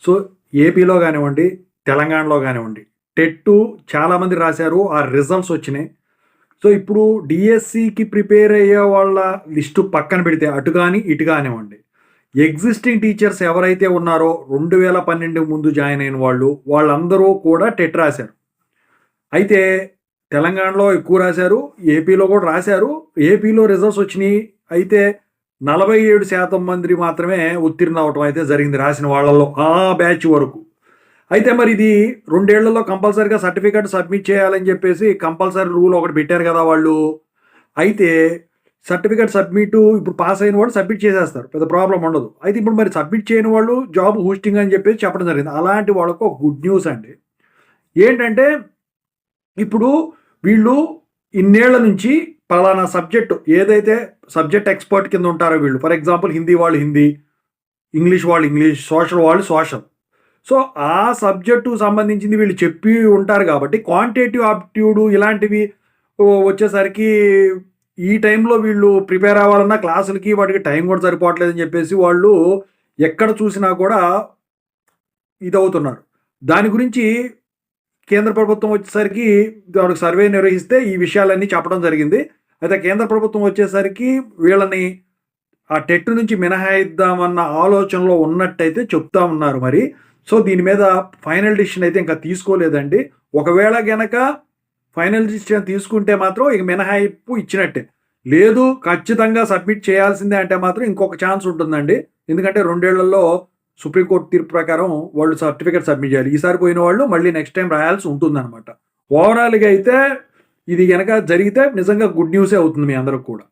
So, ఏపీలో గానివ్వండి, తెలంగాణలో గానివ్వండి, టెట్టు చాలామంది రాశారు. ఆ రిజల్ట్స్ వచ్చినాయి. సో, ఇప్పుడు డీఎస్సీకి ప్రిపేర్ అయ్యే వాళ్ళ లిస్టు పక్కన పెడితే అటు గాని, ఇటు గానివ్వండి. ఎగ్జిస్టింగ్ టీచర్స్ ఎవరైతే ఉన్నారో 2012 ముందు జాయిన్ అయిన వాళ్ళు, వాళ్ళందరూ కూడా టెట్ రాశారు. అయితే తెలంగాణలో ఎక్కువ రాశారు. ఏపీలో కూడా రాశారు. ఏపీలో రిజల్ట్స్ వచ్చినియి. అయితే 47% మంది మాత్రమే ఉత్తీర్ణులు అవ్వటం అయితే జరిగింది రాసిన వాళ్ళలో. ఆ బ్యాచ్ వరకు. అయితే మరి ఇది 2 ఏళ్లలో కంపల్సరీగా సర్టిఫికేట్ సబ్మిట్ చేయాలని చెప్పేసి కంపల్సరీ రూల్ ఒకటి పెట్టారు కదా వాళ్ళు. అయితే సర్టిఫికేట్ ఇప్పుడు పాస్ అయిన వాళ్ళు సబ్మిట్ చేసేస్తారు. పెద్ద ప్రాబ్లమ్ ఉండదు. అయితే ఇప్పుడు మరి సబ్మిట్ చేయని వాళ్ళు జాబ్ హోస్టింగ్ అని చెప్పేసి చెప్పడం జరిగింది. అలాంటి వాళ్ళకు ఒక గుడ్ న్యూస్ అండి. ఏంటంటే ఇప్పుడు వీళ్ళు ఇన్నేళ్ల నుంచి పలానా సబ్జెక్టు ఏదైతే సబ్జెక్ట్ ఎక్స్పర్ట్ కింద ఉంటారో వీళ్ళు, ఫర్ ఎగ్జాంపుల్ హిందీ వాళ్ళు హిందీ, ఇంగ్లీష్ వాళ్ళు ఇంగ్లీష్, సోషల్ వాళ్ళు సోషల్. సో, ఆ సబ్జెక్టుకు సంబంధించింది వీళ్ళు చెప్పి ఉంటారు కాబట్టి క్వాంటిటేటివ్ ఆప్టిట్యూడ్ ఇలాంటివి వచ్చేసరికి ఈ టైంలో వీళ్ళు ప్రిపేర్ అవ్వాలన్నా క్లాసులకి వాటికి టైం కూడా సరిపోవట్లేదని చెప్పేసి వాళ్ళు ఎక్కడ చూసినా కూడా ఇదవుతున్నారు. దాని గురించి కేంద్ర ప్రభుత్వం వచ్చేసరికి దానికి సర్వే నిర్వహిస్తే ఈ విషయాలన్నీ చెప్పడం జరిగింది. అయితే కేంద్ర ప్రభుత్వం వచ్చేసరికి వీళ్ళని ఆ టెట్ నుంచి మినహాయిద్దామన్న ఆలోచనలో ఉన్నట్టయితే చెప్తా ఉన్నారు మరి. సో, దీని మీద ఫైనల్ డిసిషన్ అయితే ఇంకా తీసుకోలేదండి. ఒకవేళ గనక ఫైనల్ డిసిషన్ తీసుకుంటే మాత్రం ఇక మినహాయింపు ఇచ్చినట్టే. లేదు ఖచ్చితంగా సబ్మిట్ చేయాల్సిందే అంటే మాత్రం ఇంకొక ఛాన్స్ ఉంటుందండి. ఎందుకంటే 2 ఏళ్లలో సుప్రీంకోర్టు తీర్పు ప్రకారం వాళ్ళు సర్టిఫికేట్ సబ్మిట్ చేయాలి. ఈసారి పోయిన వాళ్ళు మళ్ళీ నెక్స్ట్ టైం రాయాల్సి ఉంటుందన్నమాట. ఓవరాల్‌గా అయితే ఇది గనక జరిగితే నిజంగా గుడ్ న్యూసే అవుతుంది మీ అందరికి కూడా.